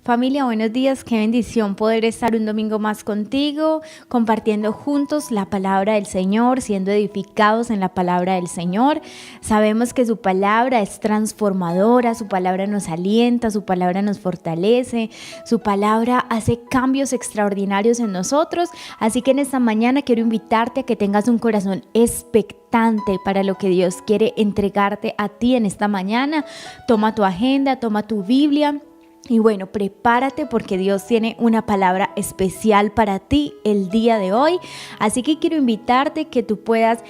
Familia, buenos días, qué bendición poder estar un domingo más contigo, compartiendo juntos la palabra del Señor, siendo edificados en la palabra del Señor. Sabemos que su palabra es transformadora, su palabra nos alienta, su palabra nos fortalece, su palabra hace cambios extraordinarios en nosotros. Así que en esta mañana quiero invitarte a que tengas un corazón expectante para lo que Dios quiere entregarte a ti en esta mañana. Toma tu agenda, toma tu Biblia. Y bueno, prepárate porque Dios tiene una palabra especial para ti el día de hoy. Así que quiero invitarte que tú puedas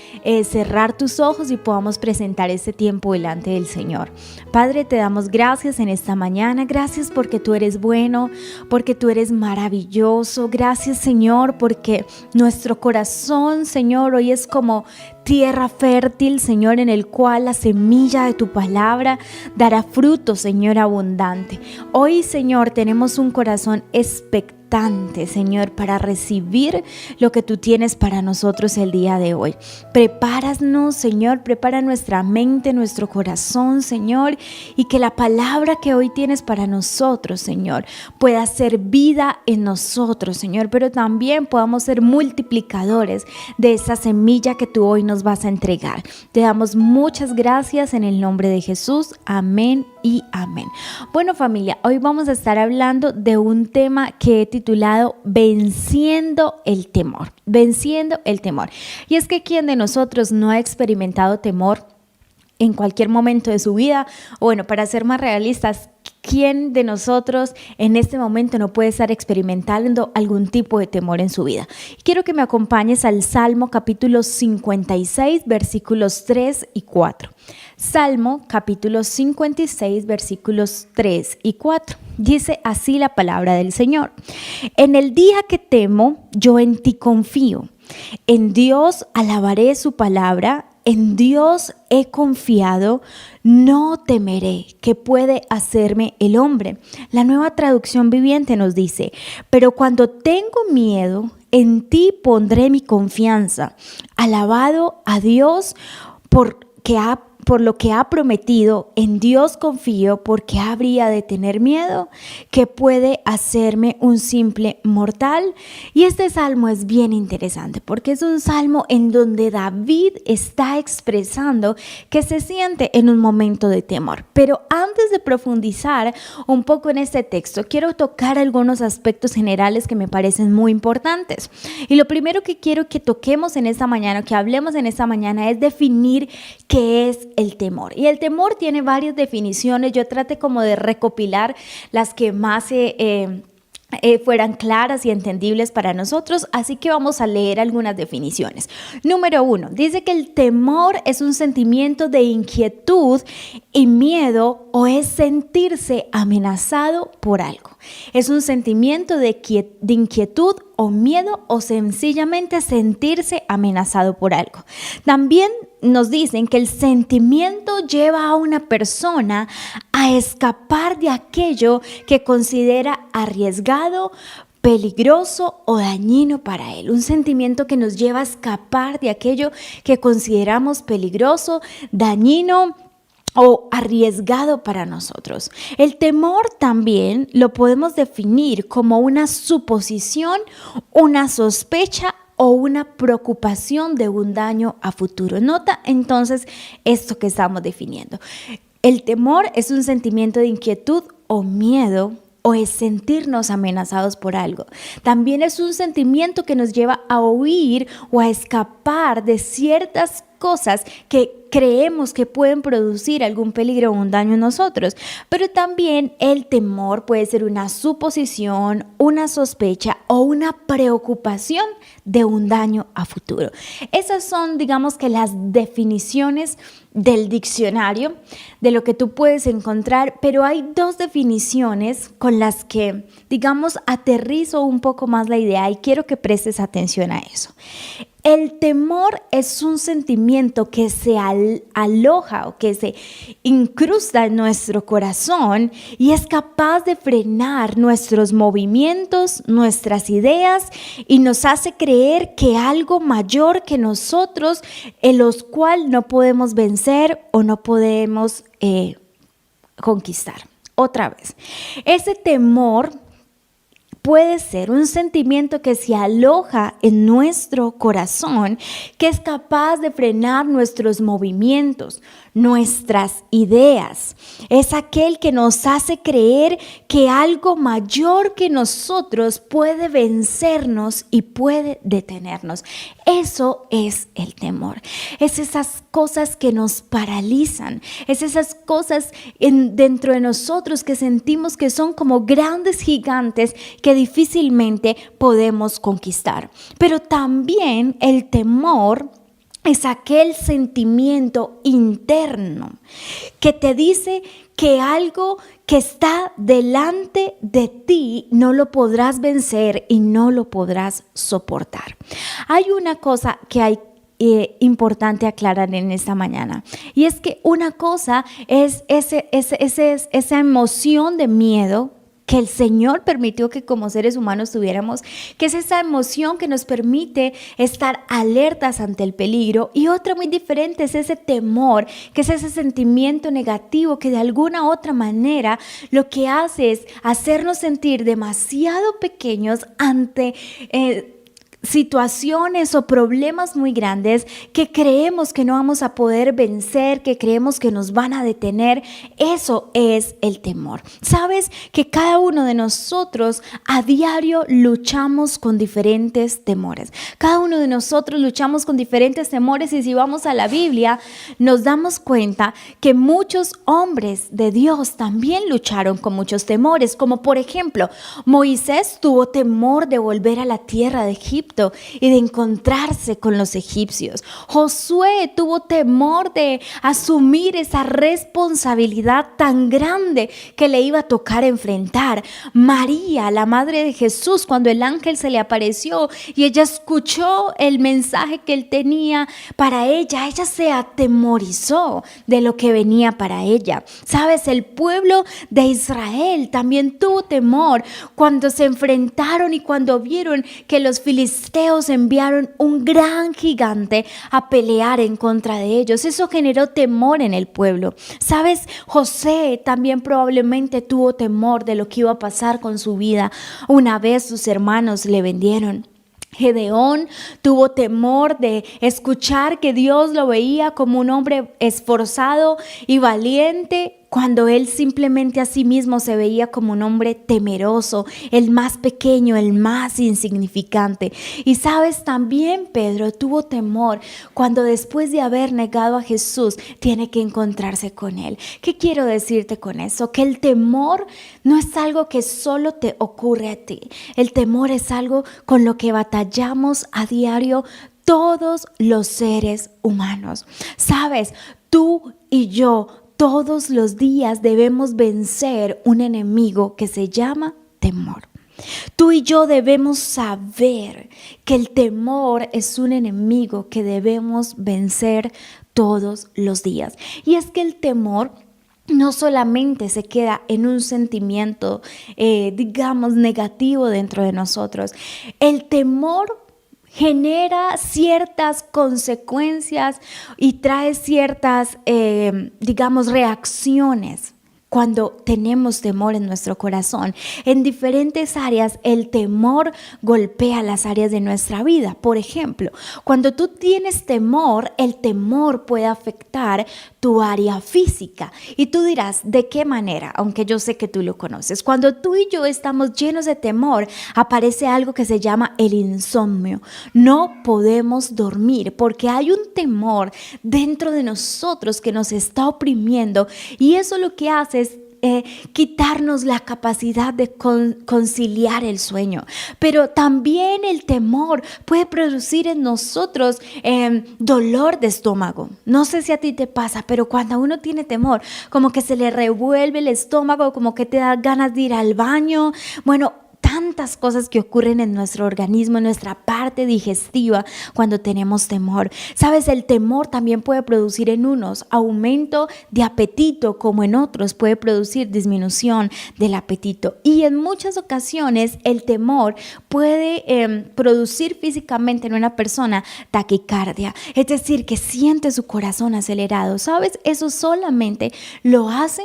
cerrar tus ojos y podamos presentar este tiempo delante del Señor. Padre, te damos gracias en esta mañana. Gracias porque tú eres bueno, porque tú eres maravilloso. Gracias, Señor, porque nuestro corazón, Señor, hoy es como tierra fértil, Señor, en el cual la semilla de tu palabra dará fruto, Señor, abundante. Hoy, Señor, tenemos un corazón expectante, Señor, para recibir lo que tú tienes para nosotros el día de hoy. Prepáranos, Señor, prepara nuestra mente, nuestro corazón, Señor, y que la palabra que hoy tienes para nosotros, Señor, pueda ser vida en nosotros, Señor, pero también podamos ser multiplicadores de esa semilla que tú hoy nos vas a entregar. Te damos muchas gracias en el nombre de Jesús. Amén y amén. Bueno, familia, hoy vamos a estar hablando de un tema que he titulado Venciendo el temor. Venciendo el temor. Y es que ¿quién de nosotros no ha experimentado temor en cualquier momento de su vida? O bueno, para ser más realistas, ¿quién de nosotros en este momento no puede estar experimentando algún tipo de temor en su vida? Quiero que me acompañes al Salmo capítulo 56, versículos 3 y 4. Salmo capítulo 56, versículos 3 y 4. Dice así la palabra del Señor. En el día que temo, yo en ti confío. En Dios alabaré su palabra. En Dios he confiado, no temeré. ¿Qué puede hacerme el hombre? La Nueva Traducción Viviente nos dice, pero cuando tengo miedo, en ti pondré mi confianza. Alabado a Dios por lo que ha prometido, en Dios confío, porque habría de tener miedo. ¿Qué puede hacerme un simple mortal? Y este salmo es bien interesante porque es un salmo en donde David está expresando que se siente en un momento de temor. Pero antes de profundizar un poco en este texto, quiero tocar algunos aspectos generales que me parecen muy importantes. Y lo primero que quiero que toquemos en esta mañana, que hablemos en esta mañana, es definir qué es el temor. Y el temor tiene varias definiciones. Yo traté como de recopilar las que más fueran claras y entendibles para nosotros, así que vamos a leer algunas definiciones. Número 1, dice que el temor es un sentimiento de inquietud y miedo o es sentirse amenazado por algo. Es un sentimiento de inquietud o miedo o sencillamente sentirse amenazado por algo. También nos dicen que el sentimiento lleva a una persona a escapar de aquello que considera arriesgado, peligroso o dañino para él. Un sentimiento que nos lleva a escapar de aquello que consideramos peligroso, dañino o arriesgado para nosotros. El temor también lo podemos definir como una suposición, una sospecha o una preocupación de un daño a futuro. Nota entonces esto que estamos definiendo. El temor es un sentimiento de inquietud o miedo o es sentirnos amenazados por algo. También es un sentimiento que nos lleva a huir o a escapar de ciertas cosas que creemos que pueden producir algún peligro o un daño en nosotros. Pero también el temor puede ser una suposición, una sospecha o una preocupación de un daño a futuro. Esas son, digamos que las definiciones del diccionario de lo que tú puedes encontrar, pero hay dos definiciones con las que, digamos, aterrizo un poco más la idea y quiero que prestes atención a eso. El temor es un sentimiento que se aloja o que se incrusta en nuestro corazón y es capaz de frenar nuestros movimientos, nuestras ideas y nos hace creer que algo mayor que nosotros, en los cuales no podemos vencer o no podemos conquistar. Otra vez, ese temor puede ser un sentimiento que se aloja en nuestro corazón, que es capaz de frenar nuestros movimientos, nuestras ideas. Es aquel que nos hace creer que algo mayor que nosotros puede vencernos y puede detenernos. Eso es el temor. Es esas cosas que nos paralizan. Es esas cosas dentro de nosotros que sentimos que son como grandes gigantes que difícilmente podemos conquistar. Pero también el temor es aquel sentimiento interno que te dice que algo que está delante de ti no lo podrás vencer y no lo podrás soportar. Hay una cosa que hay importante aclarar en esta mañana, y es que una cosa es esa emoción de miedo que el Señor permitió que como seres humanos tuviéramos, que es esa emoción que nos permite estar alertas ante el peligro, y otra muy diferente es ese temor, que es ese sentimiento negativo que de alguna u otra manera lo que hace es hacernos sentir demasiado pequeños ante situaciones o problemas muy grandes que creemos que no vamos a poder vencer, que creemos que nos van a detener. Eso es el temor. Sabes que cada uno de nosotros a diario luchamos con diferentes temores. Cada uno de nosotros luchamos con diferentes temores, y si vamos a la Biblia nos damos cuenta que muchos hombres de Dios también lucharon con muchos temores, como por ejemplo Moisés tuvo temor de volver a la tierra de Egipto y de encontrarse con los egipcios. Josué tuvo temor de asumir esa responsabilidad tan grande que le iba a tocar enfrentar. María, la madre de Jesús, cuando el ángel se le apareció y ella escuchó el mensaje que él tenía para ella se atemorizó de lo que venía para ella. Sabes, el pueblo de Israel también tuvo temor cuando se enfrentaron y cuando vieron que los filisteos enviaron un gran gigante a pelear en contra de ellos. Eso generó temor en el pueblo. ¿Sabes? José también probablemente tuvo temor de lo que iba a pasar con su vida una vez sus hermanos le vendieron. Gedeón tuvo temor de escuchar que Dios lo veía como un hombre esforzado y valiente, cuando él simplemente a sí mismo se veía como un hombre temeroso, el más pequeño, el más insignificante. Y sabes, también Pedro tuvo temor cuando después de haber negado a Jesús tiene que encontrarse con él. ¿Qué quiero decirte con eso? Que el temor no es algo que solo te ocurre a ti. El temor es algo con lo que batallamos a diario todos los seres humanos. Sabes, tú y yo todos los días debemos vencer un enemigo que se llama temor. Tú y yo debemos saber que el temor es un enemigo que debemos vencer todos los días. Y es que el temor no solamente se queda en un sentimiento, digamos, negativo dentro de nosotros. El temor genera ciertas consecuencias y trae ciertas, digamos, reacciones cuando tenemos temor en nuestro corazón. En diferentes áreas, el temor golpea las áreas de nuestra vida. Por ejemplo, cuando tú tienes temor, el temor puede afectar tu área física. Y tú dirás, ¿de qué manera? Aunque yo sé que tú lo conoces. Cuando tú y yo estamos llenos de temor, aparece algo que se llama el insomnio. No podemos dormir porque hay un temor dentro de nosotros que nos está oprimiendo, y eso lo que hace es quitarnos la capacidad de conciliar el sueño. Pero también el temor puede producir en nosotros dolor de estómago. No sé si a ti te pasa, pero cuando uno tiene temor, como que se le revuelve el estómago, como que te da ganas de ir al baño. Bueno, tantas cosas que ocurren en nuestro organismo, en nuestra parte digestiva cuando tenemos temor. Sabes, el temor también puede producir en unos aumento de apetito, como en otros puede producir disminución del apetito. Y en muchas ocasiones el temor puede producir físicamente en una persona taquicardia, es decir, que siente su corazón acelerado. ¿Sabes? Eso solamente lo hace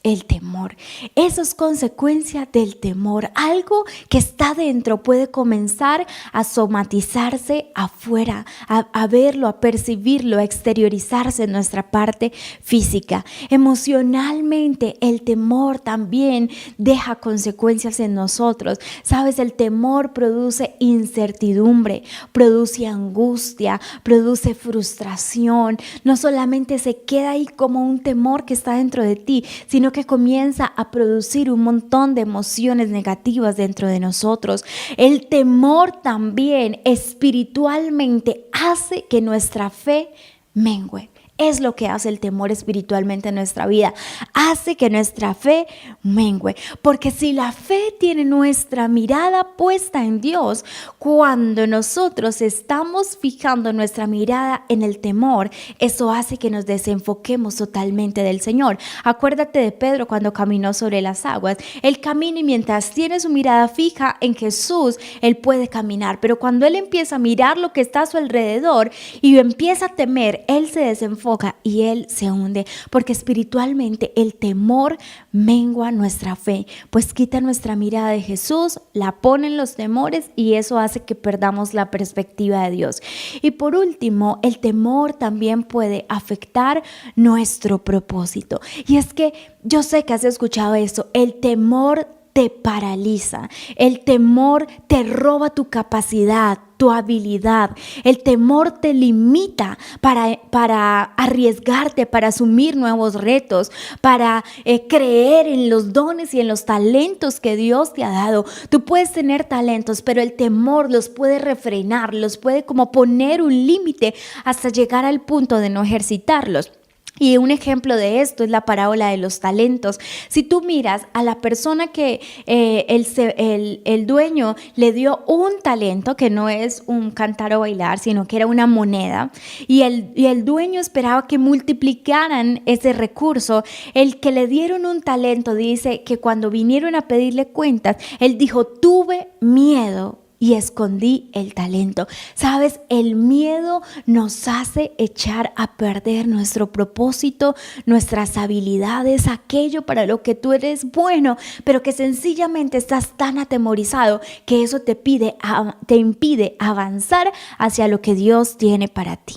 el temor. Eso es consecuencia del temor. Algo que está dentro puede comenzar a somatizarse afuera, a verlo, a percibirlo, a exteriorizarse en nuestra parte física. Emocionalmente, el temor también deja consecuencias en nosotros. Sabes, el temor produce incertidumbre, produce angustia, produce frustración. No solamente se queda ahí como un temor que está dentro de ti, sino que comienza a producir un montón de emociones negativas dentro de nosotros. El temor también espiritualmente hace que nuestra fe mengue. Es lo que hace el temor espiritualmente en nuestra vida. Hace que nuestra fe mengue. Porque si la fe tiene nuestra mirada puesta en Dios, cuando nosotros estamos fijando nuestra mirada en el temor, eso hace que nos desenfoquemos totalmente del Señor. Acuérdate de Pedro cuando caminó sobre las aguas. Él camina y mientras tiene su mirada fija en Jesús, él puede caminar. Pero cuando él empieza a mirar lo que está a su alrededor y empieza a temer, él se desenfoca y él se hunde, porque espiritualmente el temor mengua nuestra fe, pues quita nuestra mirada de Jesús, la pone en los temores y eso hace que perdamos la perspectiva de Dios. Y por último, el temor también puede afectar nuestro propósito. Y es que yo sé que has escuchado eso, el temor te paraliza, el temor te roba tu capacidad, tu habilidad, el temor te limita para arriesgarte, para asumir nuevos retos, para creer en los dones y en los talentos que Dios te ha dado. Tú puedes tener talentos, pero el temor los puede refrenar, los puede como poner un límite hasta llegar al punto de no ejercitarlos. Y un ejemplo de esto es la parábola de los talentos. Si tú miras a la persona que el dueño le dio un talento, que no es un cantar o bailar, sino que era una moneda, y el dueño esperaba que multiplicaran ese recurso. El que le dieron un talento dice que cuando vinieron a pedirle cuentas, él dijo: tuve miedo y escondí el talento. Sabes, el miedo nos hace echar a perder nuestro propósito, nuestras habilidades, aquello para lo que tú eres bueno, pero que sencillamente estás tan atemorizado que eso te impide avanzar hacia lo que Dios tiene para ti.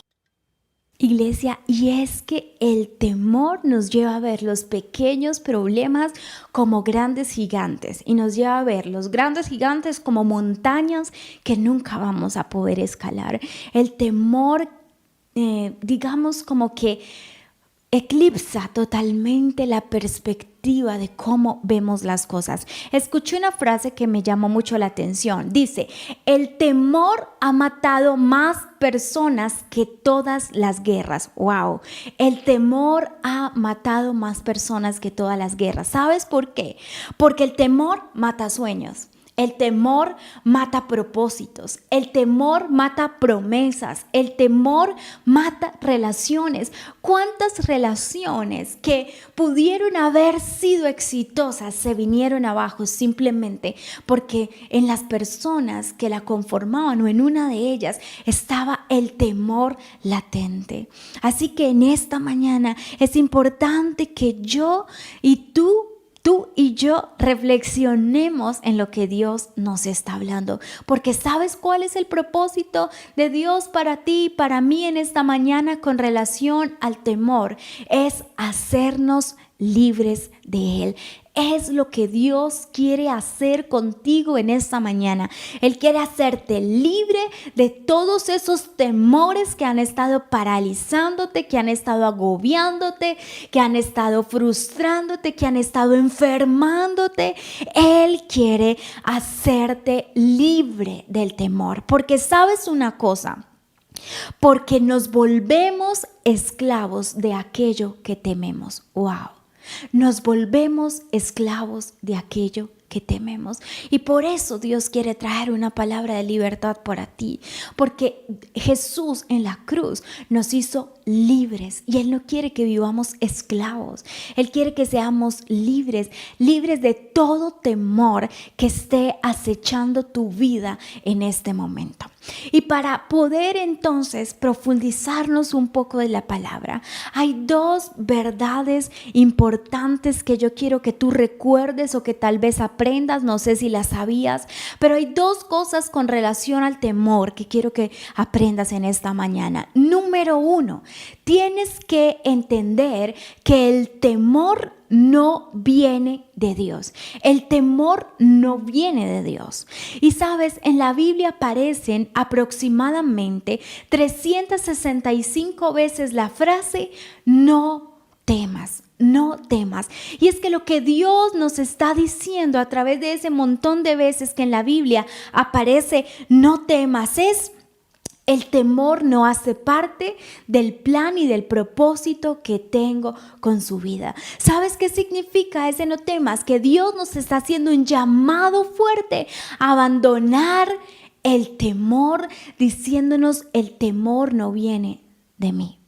Iglesia, y es que el temor nos lleva a ver los pequeños problemas como grandes gigantes y nos lleva a ver los grandes gigantes como montañas que nunca vamos a poder escalar. El temor, digamos como que eclipsa totalmente la perspectiva de cómo vemos las cosas. Escuché una frase que me llamó mucho la atención. Dice: el temor ha matado más personas que todas las guerras. ¡Wow! El temor ha matado más personas que todas las guerras. ¿Sabes por qué? Porque el temor mata sueños. El temor mata propósitos, el temor mata promesas, el temor mata relaciones. ¿Cuántas relaciones que pudieron haber sido exitosas se vinieron abajo simplemente porque en las personas que la conformaban o en una de ellas estaba el temor latente? Así que en esta mañana es importante que yo y tú y yo reflexionemos en lo que Dios nos está hablando, porque ¿sabes cuál es el propósito de Dios para ti y para mí en esta mañana con relación al temor? Es hacernos libres de él. Es lo que Dios quiere hacer contigo en esta mañana. Él quiere hacerte libre de todos esos temores que han estado paralizándote, que han estado agobiándote, que han estado frustrándote, que han estado enfermándote. Él quiere hacerte libre del temor. Porque ¿sabes una cosa? Porque nos volvemos esclavos de aquello que tememos. ¡Wow! Nos volvemos esclavos de aquello que que tememos. Y por eso Dios quiere traer una palabra de libertad para ti, porque Jesús en la cruz nos hizo libres y Él no quiere que vivamos esclavos. Él quiere que seamos libres, libres de todo temor que esté acechando tu vida en este momento. Y para poder entonces profundizarnos un poco de la palabra, hay dos verdades importantes que yo quiero que tú recuerdes o que tal vez aprendas, no sé si las sabías, pero hay dos cosas con relación al temor que quiero que aprendas en esta mañana. Número uno, tienes que entender que el temor no viene de Dios. El temor no viene de Dios. Y sabes, en la Biblia aparecen aproximadamente 365 veces la frase no temas. No temas. Y es que lo que Dios nos está diciendo a través de ese montón de veces que en la Biblia aparece no temas es: el temor no hace parte del plan y del propósito que tengo con su vida. ¿Sabes qué significa ese no temas? Que Dios nos está haciendo un llamado fuerte a abandonar el temor, diciéndonos: el temor no viene de mí.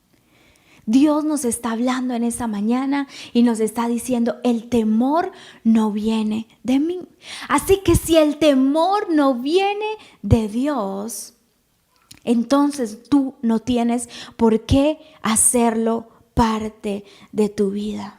Dios nos está hablando en esa mañana y nos está diciendo: el temor no viene de mí. Así que si el temor no viene de Dios, entonces tú no tienes por qué hacerlo parte de tu vida.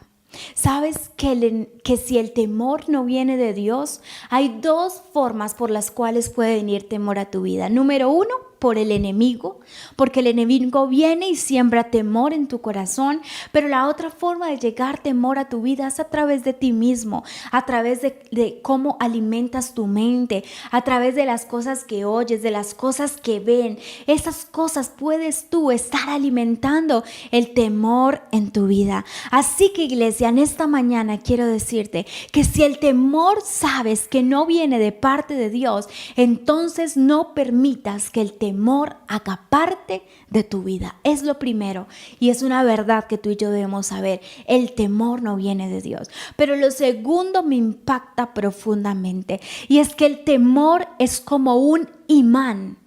¿Sabes que si el temor no viene de Dios, hay dos formas por las cuales puede venir temor a tu vida? Número uno, por el enemigo, porque el enemigo viene y siembra temor en tu corazón, pero la otra forma de llegar temor a tu vida es a través de ti mismo, a través de cómo alimentas tu mente, a través de las cosas que oyes, de las cosas que ven. Esas cosas puedes tú estar alimentando el temor en tu vida. Así que, iglesia, en esta mañana quiero decirte que si el temor sabes que no viene de parte de Dios, entonces no permitas que el temor haga parte de tu vida. Es lo primero y es una verdad que tú y yo debemos saber. El temor no viene de Dios. Pero lo segundo me impacta profundamente y es que el temor es como un imán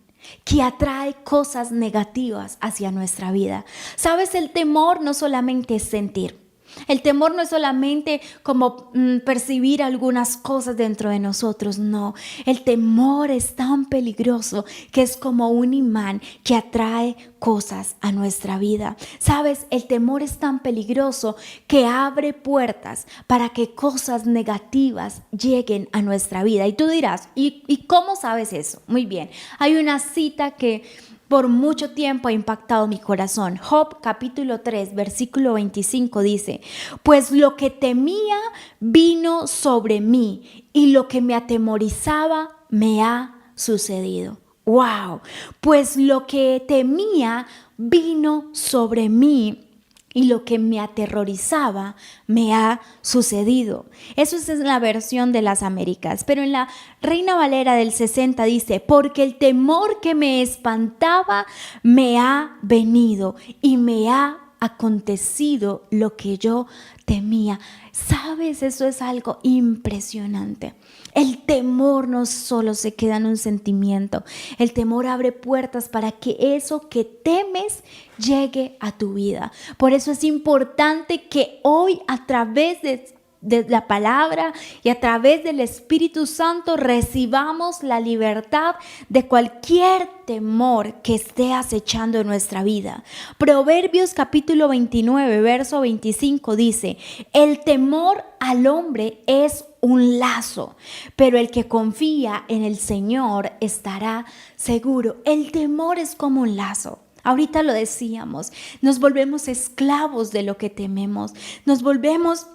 que atrae cosas negativas hacia nuestra vida. ¿Sabes? El temor no solamente es sentir. El temor no es solamente como percibir algunas cosas dentro de nosotros, no. El temor es tan peligroso que es como un imán que atrae cosas a nuestra vida. ¿Sabes? El temor es tan peligroso que abre puertas para que cosas negativas lleguen a nuestra vida. Y tú dirás, ¿y cómo sabes eso? Muy bien, hay una cita que por mucho tiempo ha impactado mi corazón. Job capítulo 3, versículo 25 dice: pues lo que temía vino sobre mí y lo que me atemorizaba me ha sucedido. ¡Wow! Pues lo que temía vino sobre mí y lo que me aterrorizaba me ha sucedido. Eso es en la versión de las Américas. Pero en la Reina Valera del 60 dice: porque el temor que me espantaba me ha venido y me ha acontecido lo que yo temía. ¿Sabes? Eso es algo impresionante. El temor no solo se queda en un sentimiento. El temor abre puertas para que eso que temes llegue a tu vida. Por eso es importante que hoy, a través de la palabra y a través del Espíritu Santo, recibamos la libertad de cualquier temor que esté acechando en nuestra vida. Proverbios capítulo 29, verso 25 dice: el temor al hombre es un lazo, pero el que confía en el Señor estará seguro. El temor es como un lazo. Ahorita lo decíamos, nos volvemos esclavos de lo que tememos, nos volvemos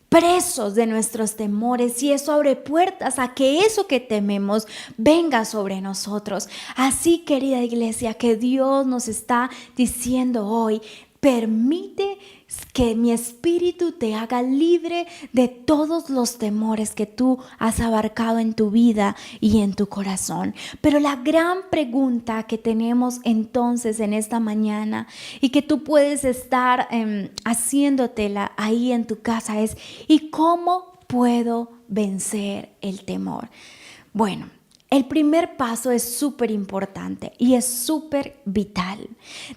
presos de nuestros temores y eso abre puertas a que eso que tememos venga sobre nosotros. Así, querida iglesia, que Dios nos está diciendo hoy: permite que mi espíritu te haga libre de todos los temores que tú has abarcado en tu vida y en tu corazón. Pero la gran pregunta que tenemos entonces en esta mañana y que tú puedes estar haciéndotela ahí en tu casa es: ¿y cómo puedo vencer el temor? Bueno, el primer paso es súper importante y es súper vital.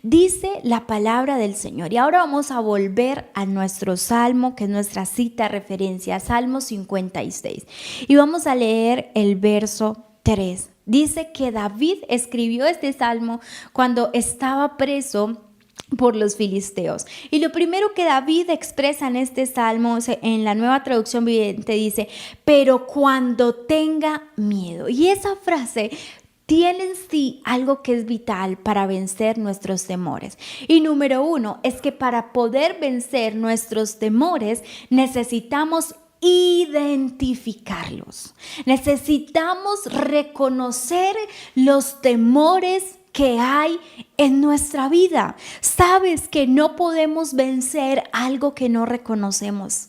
Dice la palabra del Señor. Y ahora vamos a volver a nuestro salmo, que es nuestra cita referencia, Salmo 56. Y vamos a leer el verso 3. Dice que David escribió este salmo cuando estaba preso por los filisteos. Y lo primero que David expresa en este salmo, en la Nueva Traducción Viviente, dice, pero cuando tenga miedo. Y esa frase tiene en sí algo que es vital para vencer nuestros temores. Y número uno es que para poder vencer nuestros temores necesitamos identificarlos. Necesitamos reconocer los temores que hay en nuestra vida. Sabes que no podemos vencer algo que no reconocemos.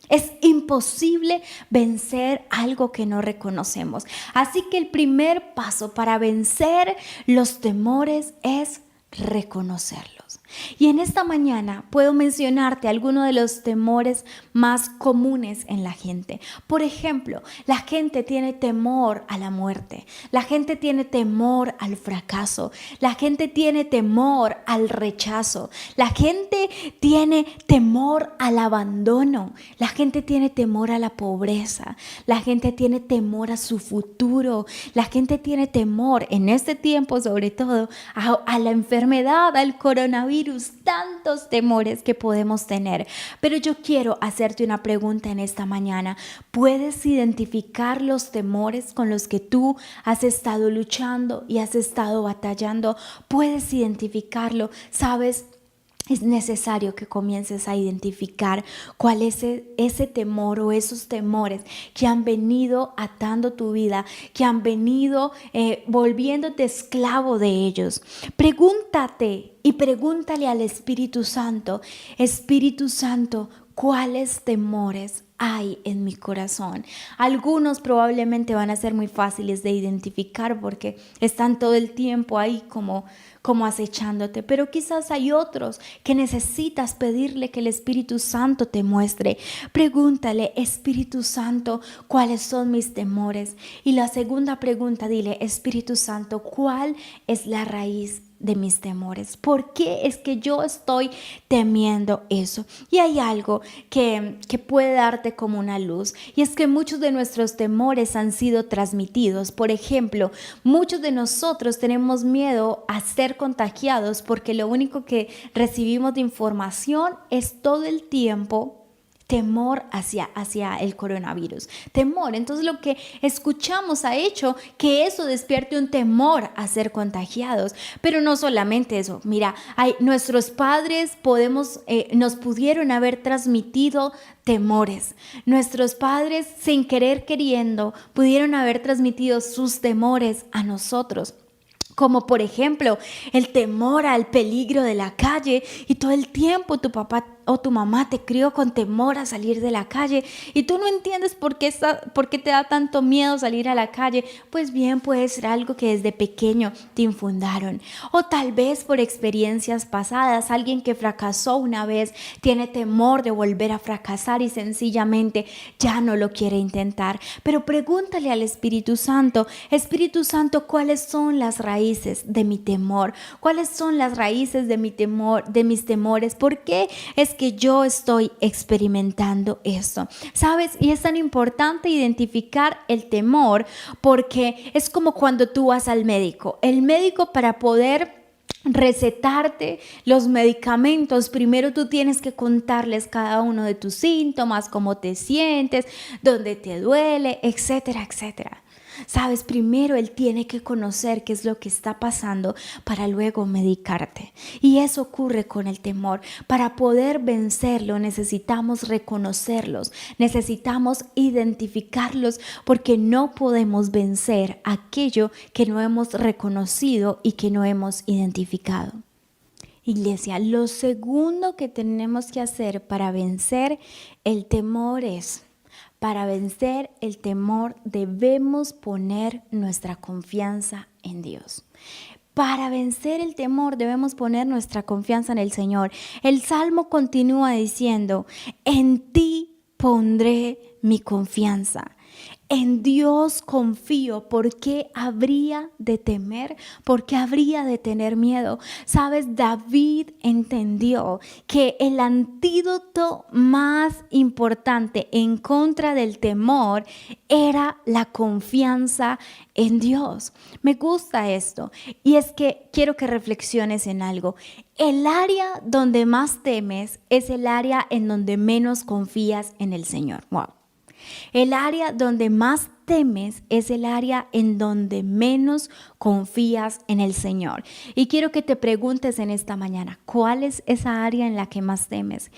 Es imposible vencer algo que no reconocemos. Así que el primer paso para vencer los temores es reconocerlos. Y en esta mañana puedo mencionarte algunos de los temores más comunes en la gente. Por ejemplo, la gente tiene temor a la muerte, la gente tiene temor al fracaso, la gente tiene temor al rechazo, la gente tiene temor al abandono, la gente tiene temor a la pobreza, la gente tiene temor a su futuro, la gente tiene temor en este tiempo sobre todo a la enfermedad, al coronavirus, tantos temores que podemos tener. Pero yo quiero hacerte una pregunta en esta mañana. ¿Puedes identificar los temores con los que tú has estado luchando y has estado batallando? ¿Puedes identificarlo? ¿Sabes? Es necesario que comiences a identificar cuál es ese temor o esos temores que han venido atando tu vida, que han venido volviéndote esclavo de ellos. Pregúntate y pregúntale al Espíritu Santo, Espíritu Santo, ¿cuáles temores hay en mi corazón? Algunos probablemente van a ser muy fáciles de identificar porque están todo el tiempo ahí como acechándote, pero quizás hay otros que necesitas pedirle que el Espíritu Santo te muestre. Pregúntale, Espíritu Santo, ¿cuáles son mis temores? Y la segunda pregunta, dile, Espíritu Santo, ¿cuál es la raíz de mis temores? ¿Por qué es que yo estoy temiendo eso? Y hay algo que puede darte como una luz, y es que muchos de nuestros temores han sido transmitidos. Por ejemplo, muchos de nosotros tenemos miedo a ser contagiados porque lo único que recibimos de información es todo el tiempo temor hacia el coronavirus, temor. Entonces lo que escuchamos ha hecho que eso despierte un temor a ser contagiados. Pero no solamente eso, mira, nuestros padres nos pudieron haber transmitido temores. Nuestros padres, sin querer queriendo, pudieron haber transmitido sus temores a nosotros. Como por ejemplo el temor al peligro de la calle, y todo el tiempo tu papá o tu mamá te crió con temor a salir de la calle y tú no entiendes por qué te da tanto miedo salir a la calle. Pues bien, puede ser algo que desde pequeño te infundaron, o tal vez por experiencias pasadas. Alguien que fracasó una vez tiene temor de volver a fracasar y sencillamente ya no lo quiere intentar. Pero pregúntale al Espíritu Santo, Espíritu Santo, ¿cuáles son las raíces de mi temor? ¿Cuáles son las raíces de mi temor, de mis temores? ¿Por qué es que yo estoy experimentando esto? ¿Sabes? Y es tan importante identificar el temor porque es como cuando tú vas al médico. El médico, para poder recetarte los medicamentos, primero tú tienes que contarles cada uno de tus síntomas, cómo te sientes, dónde te duele, etcétera, etcétera. Sabes, primero él tiene que conocer qué es lo que está pasando para luego medicarte. Y eso ocurre con el temor. Para poder vencerlo necesitamos reconocerlos, necesitamos identificarlos, porque no podemos vencer aquello que no hemos reconocido y que no hemos identificado. Iglesia, lo segundo que tenemos que hacer para vencer el temor es: para vencer el temor debemos poner nuestra confianza en Dios. Para vencer el temor debemos poner nuestra confianza en el Señor. El Salmo continúa diciendo: en ti pondré mi confianza. En Dios confío. ¿Por qué habría de temer? ¿Por qué habría de tener miedo? Sabes, David entendió que el antídoto más importante en contra del temor era la confianza en Dios. Me gusta esto, y es que quiero que reflexiones en algo. El área donde más temes es el área en donde menos confías en el Señor. Wow. El área donde más temes es el área en donde menos confías en el Señor. Y quiero que te preguntes en esta mañana, ¿cuál es esa área en la que más temes?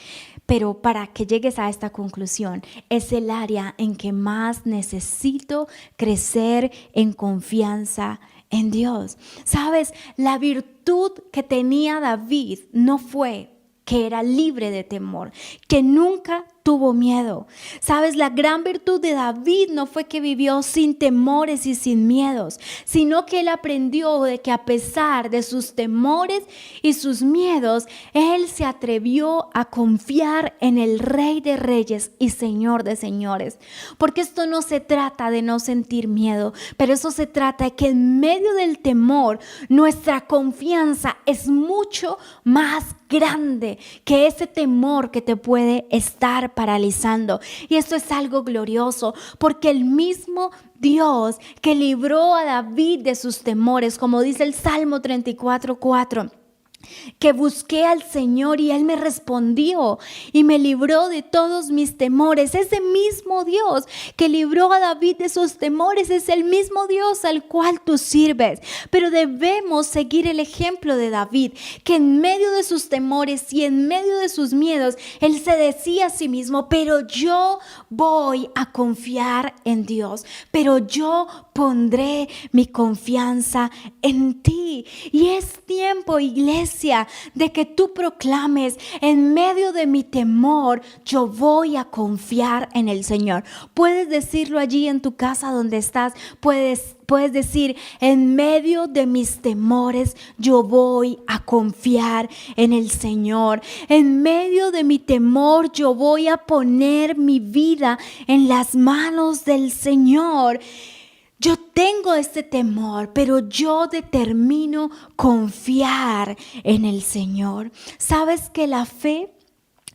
Pero para que llegues a esta conclusión, es el área en que más necesito crecer en confianza en Dios. ¿Sabes? La virtud que tenía David no fue que era libre de temor, que nunca tuvo miedo. Sabes, la gran virtud de David no fue que vivió sin temores y sin miedos, sino que él aprendió de que a pesar de sus temores y sus miedos, él se atrevió a confiar en el Rey de Reyes y Señor de Señores. Porque esto no se trata de no sentir miedo, pero eso se trata de que en medio del temor, nuestra confianza es mucho más grande que ese temor que te puede estar paralizando. Y esto es algo glorioso, porque el mismo Dios que libró a David de sus temores, como dice el Salmo 34:4, que busqué al Señor y Él me respondió y me libró de todos mis temores. Ese mismo Dios que libró a David de sus temores es el mismo Dios al cual tú sirves. Pero debemos seguir el ejemplo de David, que en medio de sus temores y en medio de sus miedos, él se decía a sí mismo: pero yo voy a confiar en Dios, pero yo pondré mi confianza en ti. Y es tiempo, iglesia, de que tú proclames: en medio de mi temor, yo voy a confiar en el Señor. Puedes decirlo allí en tu casa donde estás. Puedes decir: en medio de mis temores, yo voy a confiar en el Señor. En medio de mi temor, yo voy a poner mi vida en las manos del Señor. Yo tengo este temor, pero yo determino confiar en el Señor. ¿Sabes que la fe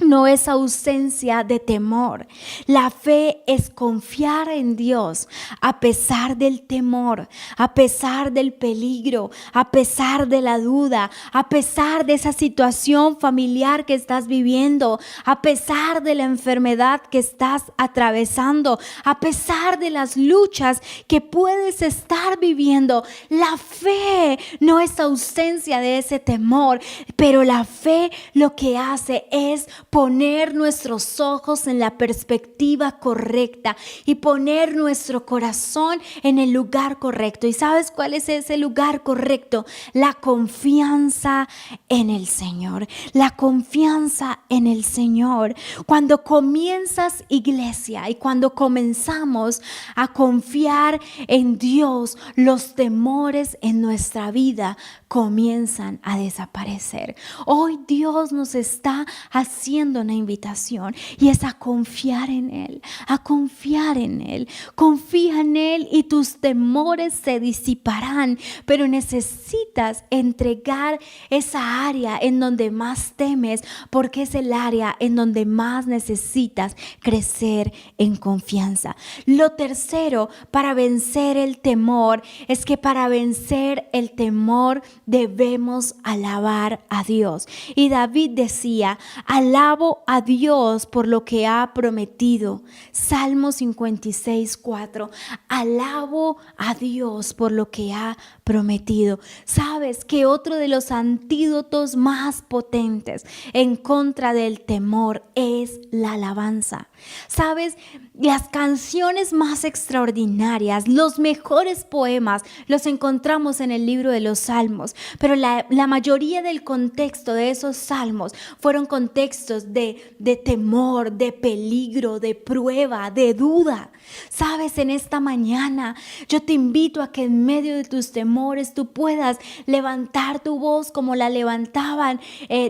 no es ausencia de temor? La fe es confiar en Dios a pesar del temor, a pesar del peligro, a pesar de la duda, a pesar de esa situación familiar que estás viviendo, a pesar de la enfermedad que estás atravesando, a pesar de las luchas que puedes estar viviendo. La fe no es ausencia de ese temor, pero la fe lo que hace es poner nuestros ojos en la perspectiva correcta y poner nuestro corazón en el lugar correcto. ¿Y sabes cuál es ese lugar correcto? La confianza en el Señor. La confianza en el Señor. Cuando comienzas, iglesia, y cuando comenzamos a confiar en Dios, los temores en nuestra vida comienzan a desaparecer. Hoy Dios nos está haciendo una invitación, y es a confiar en Él, a confiar en Él. Confía en Él y tus temores se disiparán, pero necesitas entregar esa área en donde más temes, porque es el área en donde más necesitas crecer en confianza. Lo tercero para vencer el temor es que para vencer el temor debemos alabar a Dios. Y David decía: alabo a Dios por lo que ha prometido. Salmo 56:4. Alabo a Dios por lo que ha prometido. ¿Sabes que otro de los antídotos más potentes en contra del temor es la alabanza? ¿Sabes? Las canciones más extraordinarias, los mejores poemas los encontramos en el libro de los Salmos. Pero la mayoría del contexto de esos salmos fueron contextos de temor, de peligro, de prueba, de duda. Sabes, en esta mañana yo te invito a que en medio de tus temores tú puedas levantar tu voz como la levantaban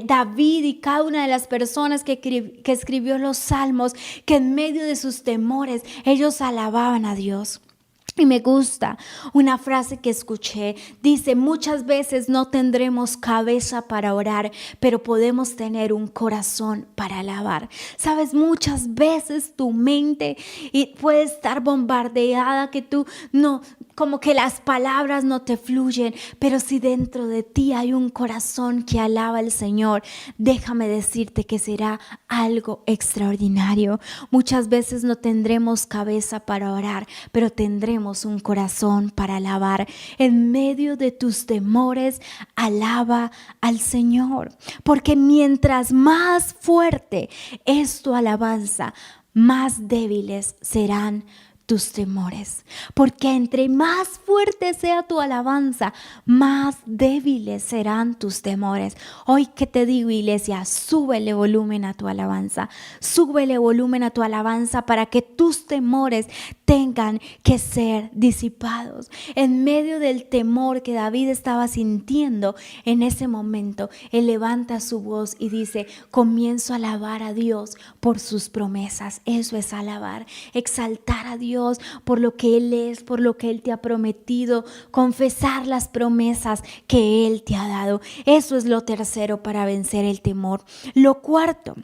David y cada una de las personas que escribió los salmos, que en medio de sus temores ellos alababan a Dios. Y me gusta una frase que escuché, dice: muchas veces no tendremos cabeza para orar, pero podemos tener un corazón para alabar. Sabes, muchas veces tu mente puede estar bombardeada, que tú no, como que las palabras no te fluyen, pero si dentro de ti hay un corazón que alaba al Señor, déjame decirte que será algo extraordinario. Muchas veces no tendremos cabeza para orar, pero tendremos un corazón para alabar. En medio de tus temores, alaba al Señor, porque mientras más fuerte es tu alabanza, más débiles serán tus temores, porque entre más fuerte sea tu alabanza, más débiles serán tus temores. Hoy que te digo, iglesia, súbele volumen a tu alabanza, súbele volumen a tu alabanza para que tus temores tengan que ser disipados. En medio del temor que David estaba sintiendo en ese momento, él levanta su voz y dice: comienzo a alabar a Dios por sus promesas. Eso es alabar, exaltar a Dios por lo que Él es, por lo que Él te ha prometido, confesar las promesas que Él te ha dado. Eso es lo tercero para vencer el temor. Lo cuarto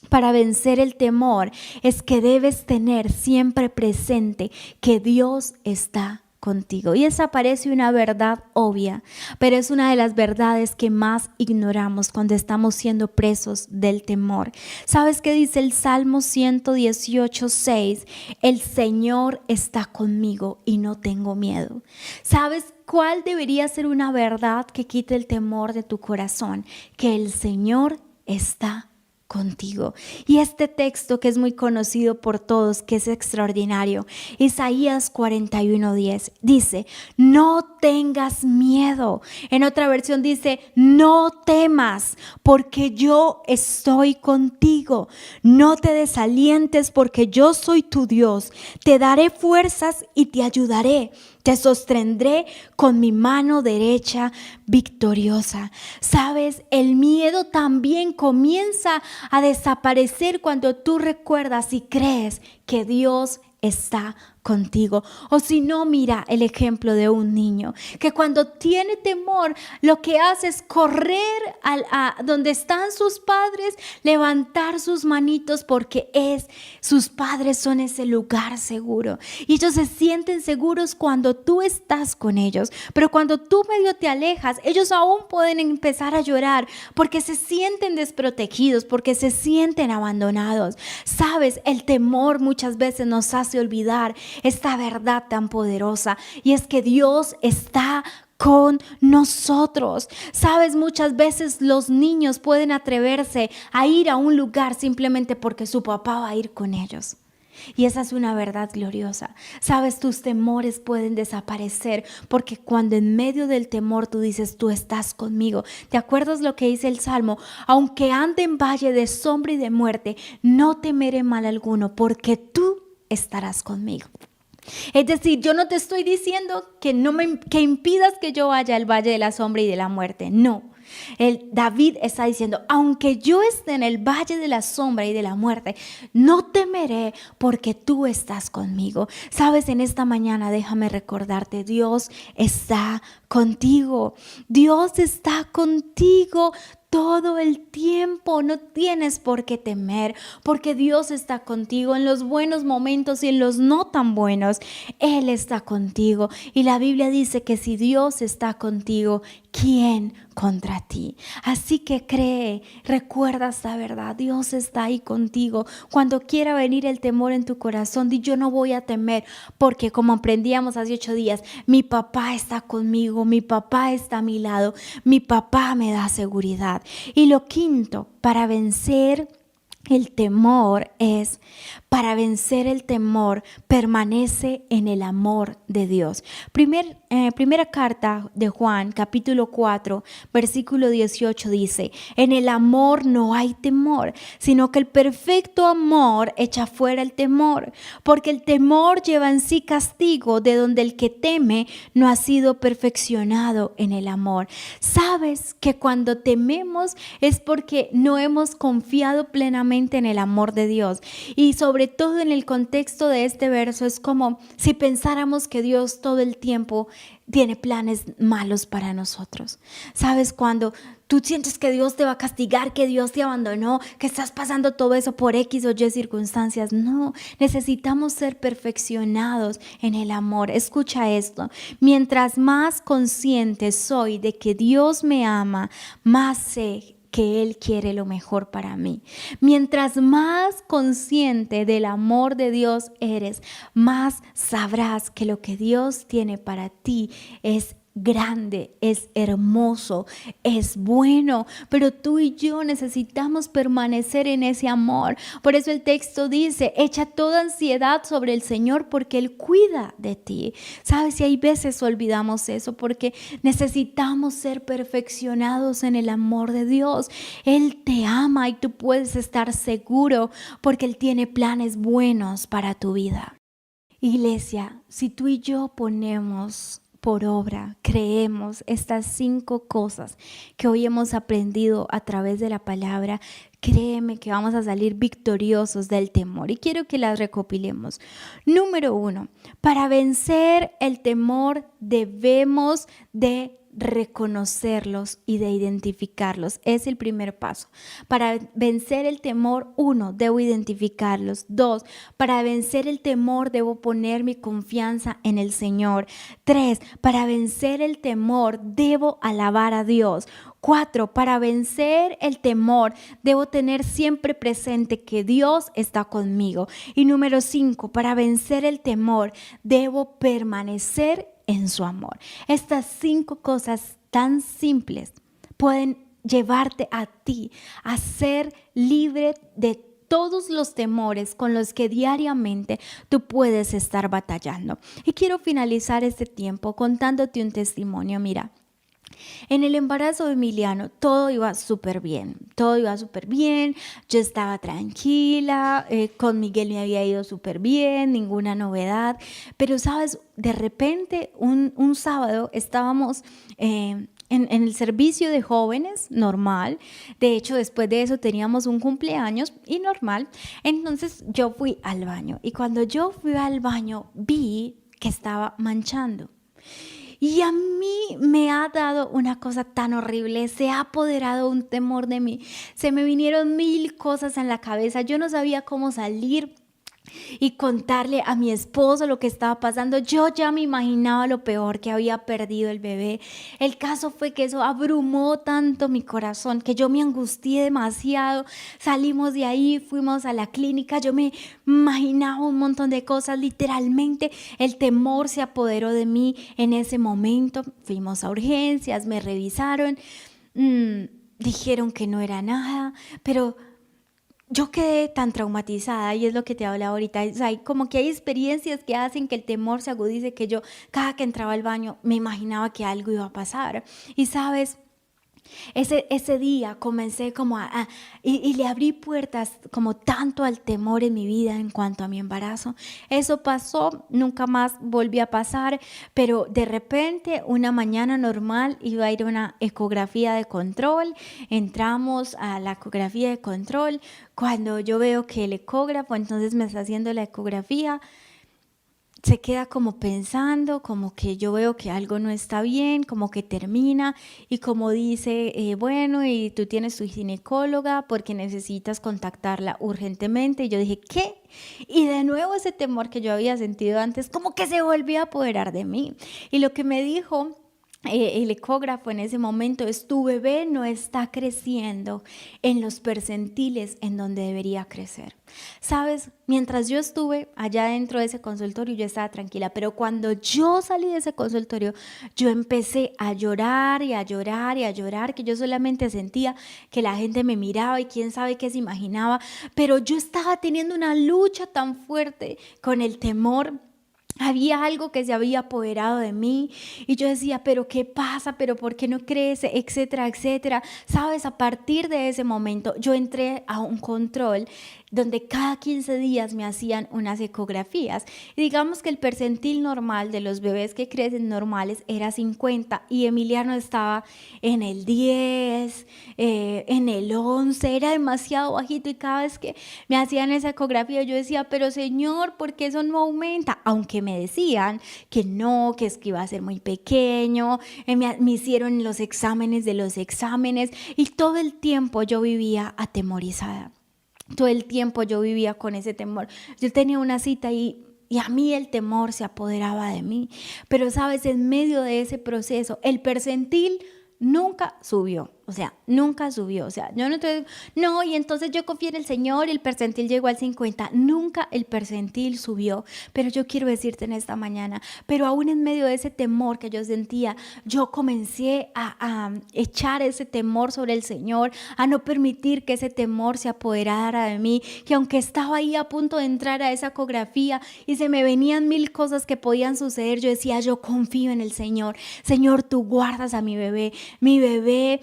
para vencer el temor es que debes tener siempre presente que Dios está contigo. Y esa parece una verdad obvia, pero es una de las verdades que más ignoramos cuando estamos siendo presos del temor. ¿Sabes qué dice el Salmo 118:6? El Señor está conmigo y no tengo miedo. ¿Sabes cuál debería ser una verdad que quite el temor de tu corazón? Que el Señor está contigo. Y este texto que es muy conocido por todos, que es extraordinario, Isaías 41:10, dice: no tengas miedo. En otra versión dice: no temas, porque yo estoy contigo. No te desalientes, porque yo soy tu Dios. Te daré fuerzas y te ayudaré. Te sostendré con mi mano derecha victoriosa. Sabes, el miedo también comienza a desaparecer cuando tú recuerdas y crees que Dios está contigo. O si no, mira el ejemplo de un niño que cuando tiene temor lo que hace es correr a donde están sus padres, levantar sus manitos, porque sus padres son ese lugar seguro y ellos se sienten seguros cuando tú estás con ellos. Pero cuando tú medio te alejas, ellos aún pueden empezar a llorar porque se sienten desprotegidos, porque se sienten abandonados. Sabes, el temor muchas veces nos hace olvidar esta verdad tan poderosa, y es que Dios está con nosotros. Sabes, muchas veces los niños pueden atreverse a ir a un lugar simplemente porque su papá va a ir con ellos. Y esa es una verdad gloriosa. Sabes, tus temores pueden desaparecer porque cuando en medio del temor tú dices: tú estás conmigo. ¿Te acuerdas lo que dice el Salmo? Aunque ande en valle de sombra y de muerte, no temeré mal alguno, porque tú estarás conmigo. Es decir, yo no te estoy diciendo que impidas que yo vaya al valle de la sombra y de la muerte. No. David está diciendo: aunque yo esté en el valle de la sombra y de la muerte, no temeré, porque tú estás conmigo. Sabes, en esta mañana déjame recordarte: Dios está contigo. Dios está contigo todo el tiempo. No tienes por qué temer, porque Dios está contigo en los buenos momentos y en los no tan buenos. Él está contigo. Y la Biblia dice que si Dios está contigo, ¿quién contra ti? Así que cree, recuerda esta verdad: Dios está ahí contigo. Cuando quiera venir el temor en tu corazón, di: yo no voy a temer, porque como aprendíamos hace 8 días, mi papá está conmigo, mi papá está a mi lado, mi papá me da seguridad. Y lo quinto para vencer el temor es para vencer el temor, permanece en el amor de Dios. Primera carta de Juan, capítulo 4, versículo 18 dice, en el amor no hay temor, sino que el perfecto amor echa fuera el temor, porque el temor lleva en sí castigo, de donde el que teme no ha sido perfeccionado en el amor. Sabes que cuando tememos es porque no hemos confiado plenamente en el amor de Dios. Y sobre todo en el contexto de este verso es como si pensáramos que Dios todo el tiempo tiene planes malos para nosotros. ¿Sabes? Cuando tú sientes que Dios te va a castigar, que Dios te abandonó, que estás pasando todo eso por X o Y circunstancias. No, necesitamos ser perfeccionados en el amor. Escucha esto. Mientras más consciente soy de que Dios me ama, más sé que Él quiere lo mejor para mí. Mientras más consciente del amor de Dios eres, más sabrás que lo que Dios tiene para ti es grande, es hermoso, es bueno, pero tú y yo necesitamos permanecer en ese amor. Por eso el texto dice, echa toda ansiedad sobre el Señor porque Él cuida de ti. Sabes, y hay veces olvidamos eso porque necesitamos ser perfeccionados en el amor de Dios. Él te ama y tú puedes estar seguro porque Él tiene planes buenos para tu vida. Iglesia, si tú y yo ponemos por obra, creemos estas 5 cosas que hoy hemos aprendido a través de la palabra, créeme que vamos a salir victoriosos del temor. Y quiero que las recopilemos. Número 1, para vencer el temor debemos de reconocerlos y de identificarlos. Es el primer paso. Para vencer el temor, 1, debo identificarlos. 2, para vencer el temor debo poner mi confianza en el Señor. 3, para vencer el temor debo alabar a Dios. 4, para vencer el temor debo tener siempre presente que Dios está conmigo. Y número 5, para vencer el temor debo permanecer en su amor. Estas 5 cosas tan simples pueden llevarte a ti a ser libre de todos los temores con los que diariamente tú puedes estar batallando. Y quiero finalizar este tiempo contándote un testimonio. Mira, en el embarazo de Emiliano todo iba súper bien, yo estaba tranquila, con Miguel me había ido súper bien, ninguna novedad, pero sabes, de repente un sábado estábamos en el servicio de jóvenes, normal. De hecho, después de eso teníamos un cumpleaños y normal. Entonces yo fui al baño y cuando yo fui al baño vi que estaba manchando. Y a mí me ha dado una cosa tan horrible, se ha apoderado un temor de mí, se me vinieron 1000 cosas en la cabeza, yo no sabía cómo salir y contarle a mi esposo lo que estaba pasando. Yo ya me imaginaba lo peor, que había perdido el bebé. El caso fue que eso abrumó tanto mi corazón que yo me angustié demasiado. Salimos de ahí, fuimos a la clínica, yo me imaginaba un montón de cosas. Literalmente el temor se apoderó de mí en ese momento. Fuimos a urgencias, me revisaron, dijeron que no era nada, pero yo quedé tan traumatizada y es lo que te hablaba ahorita. O sea, como que hay experiencias que hacen que el temor se agudice, que yo cada que entraba al baño me imaginaba que algo iba a pasar. Y sabes, ese día comencé como y le abrí puertas como tanto al temor en mi vida en cuanto a mi embarazo. Eso pasó, nunca más volví a pasar, pero de repente una mañana normal iba a ir a una ecografía de control. Entramos a la ecografía de control. Cuando yo veo que el ecógrafo entonces me está haciendo la ecografía, se queda como pensando, como que yo veo que algo no está bien, como que termina y como dice, bueno, y tú tienes tu ginecóloga porque necesitas contactarla urgentemente. Y yo dije, ¿qué? Y de nuevo ese temor que yo había sentido antes como que se volvió a apoderar de mí. Y lo que me dijo el ecógrafo en ese momento es: tu bebé no está creciendo en los percentiles en donde debería crecer. Sabes, mientras yo estuve allá dentro de ese consultorio yo estaba tranquila, pero cuando yo salí de ese consultorio yo empecé a llorar y a llorar y a llorar, que yo solamente sentía que la gente me miraba y quién sabe qué se imaginaba, pero yo estaba teniendo una lucha tan fuerte con el temor. Había algo que se había apoderado de mí y yo decía, pero ¿qué pasa? ¿Pero por qué no crece? Etcétera, etcétera. Sabes, a partir de ese momento yo entré a un control donde cada 15 días me hacían unas ecografías. Y digamos que el percentil normal de los bebés que crecen normales era 50 y Emiliano estaba en el 10, en el 11, era demasiado bajito y cada vez que me hacían esa ecografía yo decía, pero Señor, ¿por qué eso no aumenta? Aunque me decían que no, que es que iba a ser muy pequeño, me hicieron los exámenes de los exámenes y todo el tiempo yo vivía atemorizada. Todo el tiempo yo vivía con ese temor. Yo tenía una cita y a mí el temor se apoderaba de mí. Pero sabes, en medio de ese proceso, el percentil nunca subió. O sea, nunca subió. O sea, yo no, y entonces yo confié en el Señor y el percentil llegó al 50. Nunca el percentil subió. Pero yo quiero decirte en esta mañana, pero aún en medio de ese temor que yo sentía, yo comencé a echar ese temor sobre el Señor, a no permitir que ese temor se apoderara de mí, que aunque estaba ahí a punto de entrar a esa ecografía y se me venían mil cosas que podían suceder, yo decía, yo confío en el Señor. Señor, tú guardas a mi bebé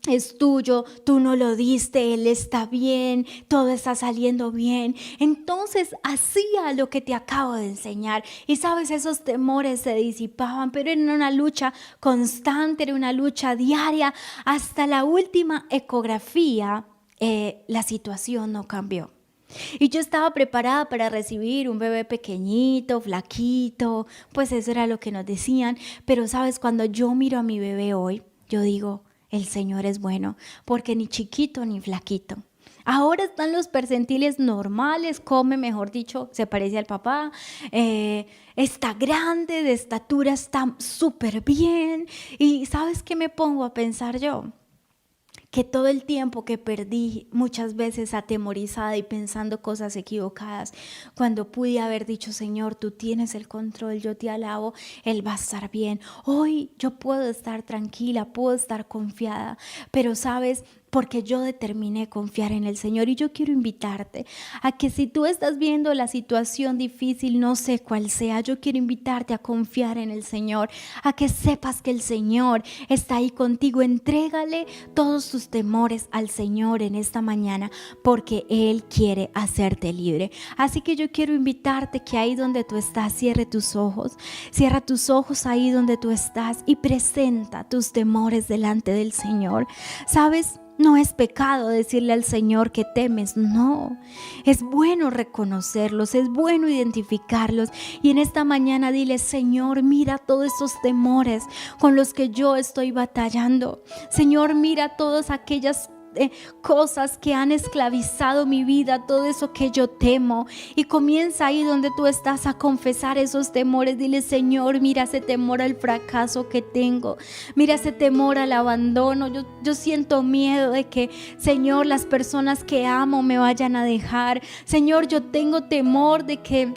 es tuyo, tú no lo diste, él está bien, todo está saliendo bien. Entonces hacía lo que te acabo de enseñar y sabes, esos temores se disipaban, pero era una lucha constante, era una lucha diaria. Hasta la última ecografía la situación no cambió. Y yo estaba preparada para recibir un bebé pequeñito, flaquito, pues eso era lo que nos decían. Pero sabes, cuando yo miro a mi bebé hoy, yo digo, el Señor es bueno, porque ni chiquito ni flaquito. Ahora están los percentiles normales, come, mejor dicho, se parece al papá, está grande, de estatura está súper bien. Y ¿sabes qué me pongo a pensar yo? Que todo el tiempo que perdí muchas veces atemorizada y pensando cosas equivocadas, cuando pude haber dicho, Señor, tú tienes el control, yo te alabo, Él va a estar bien. Hoy yo puedo estar tranquila, puedo estar confiada, pero sabes, porque yo determiné confiar en el Señor. Y yo quiero invitarte a que si tú estás viendo la situación difícil, no sé cuál sea, yo quiero invitarte a confiar en el Señor, a que sepas que el Señor está ahí contigo. Entrégale todos tus temores al Señor en esta mañana, porque Él quiere hacerte libre. Así que yo quiero invitarte que ahí donde tú estás, cierra tus ojos ahí donde tú estás y presenta tus temores delante del Señor. ¿Sabes? No es pecado decirle al Señor que temes, no. Es bueno reconocerlos, es bueno identificarlos. Y en esta mañana dile, Señor, mira todos esos temores con los que yo estoy batallando. Señor, mira todas aquellas cosas que han esclavizado mi vida, todo eso que yo temo, y comienza ahí donde tú estás a confesar esos temores. Dile, Señor, mira ese temor al fracaso que tengo, mira ese temor al abandono, yo siento miedo de que, Señor, las personas que amo me vayan a dejar. Señor, yo tengo temor de que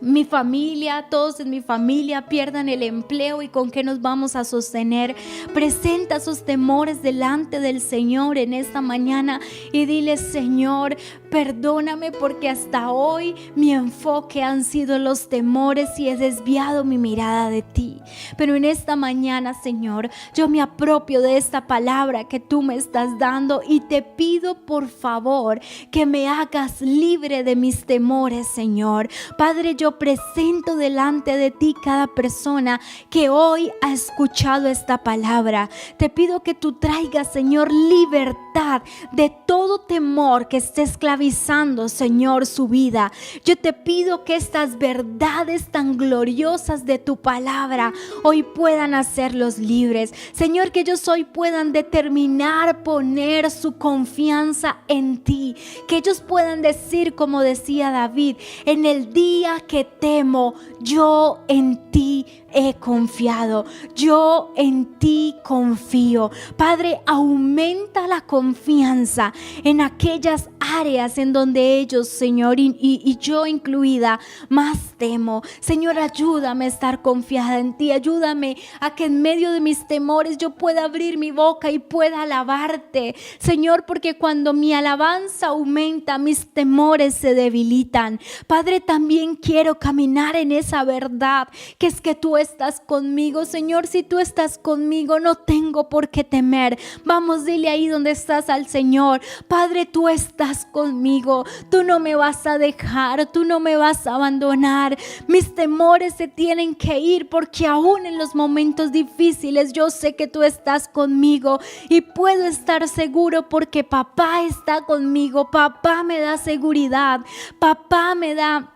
mi familia, todos en mi familia pierdan el empleo y con qué nos vamos a sostener. Presenta esos temores delante del Señor en esta mañana y dile, Señor, perdóname porque hasta hoy mi enfoque han sido los temores y he desviado mi mirada de ti. Pero en esta mañana, Señor, yo me apropio de esta palabra que tú me estás dando y te pido por favor que me hagas libre de mis temores, Señor. Padre, yo presento delante de ti cada persona que hoy ha escuchado esta palabra. Te pido que tú traigas, Señor, libertad de todo temor que esté esclavizando, Señor, su vida. Yo te pido que estas verdades tan gloriosas de tu palabra hoy puedan hacerlos libres. Señor, que ellos hoy puedan determinar poner su confianza en ti. Que ellos puedan decir, como decía David, en el día que temo, yo en ti he confiado, yo en ti confío. Padre, aumenta la confianza en aquellas áreas en donde ellos, Señor, y yo incluida, más temo. Señor, ayúdame a estar confiada en ti, ayúdame a que en medio de mis temores yo pueda abrir mi boca y pueda alabarte, Señor, porque cuando mi alabanza aumenta, mis temores se debilitan. Padre, también quiero caminar en esa verdad, que es que tú estás conmigo. Señor, si tú estás conmigo, no tengo por qué temer. Vamos, dile ahí donde estás al Señor: Padre, tú estás conmigo, tú no me vas a dejar, tú no me vas a abandonar. Mis temores se tienen que ir, porque aún en los momentos difíciles yo sé que tú estás conmigo y puedo estar seguro porque papá está conmigo. Papá me da seguridad, papá me da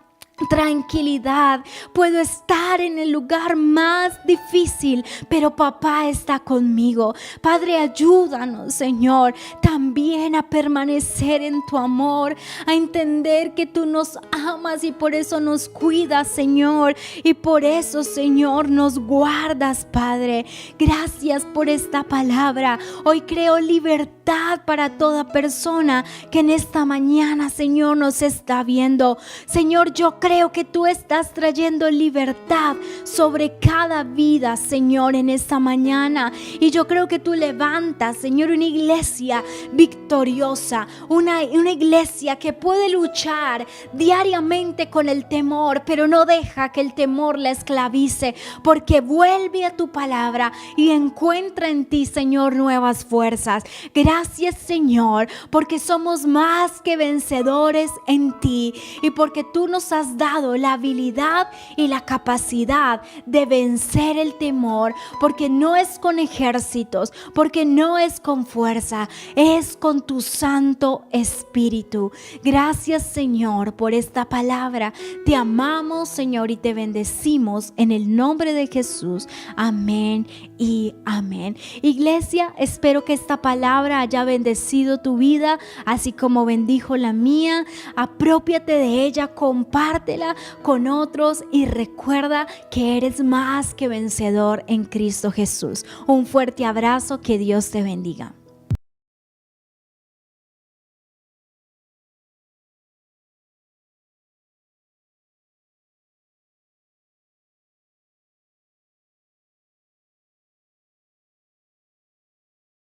tranquilidad. Puedo estar en el lugar más difícil, pero papá está conmigo. Padre, ayúdanos, Señor, también a permanecer en tu amor, a entender que tú nos amas y por eso nos cuidas, Señor, y por eso, Señor, nos guardas, Padre. Gracias por esta palabra. Hoy creo libertad para toda persona que en esta mañana, Señor, nos está viendo. Señor, yo creo que tú estás trayendo libertad sobre cada vida, Señor, en esta mañana. Y yo creo que tú levantas, Señor, una iglesia victoriosa, una iglesia que puede luchar diariamente con el temor, pero no deja que el temor la esclavice, porque vuelve a tu palabra y encuentra en ti, Señor, nuevas fuerzas. Gracias, Señor, porque somos más que vencedores en ti y porque tú nos has dado la habilidad y la capacidad de vencer el temor, porque no es con ejércitos, porque no es con fuerza, es con tu Santo Espíritu. Gracias, Señor, por esta palabra. Te amamos, Señor, y te bendecimos en el nombre de Jesús. Amén y amén. Iglesia, espero que esta palabra haya bendecido tu vida, así como bendijo la mía. Apropiate de ella, compártela con otros y recuerda que eres más que vencedor en Cristo Jesús. Un fuerte abrazo, que Dios te bendiga.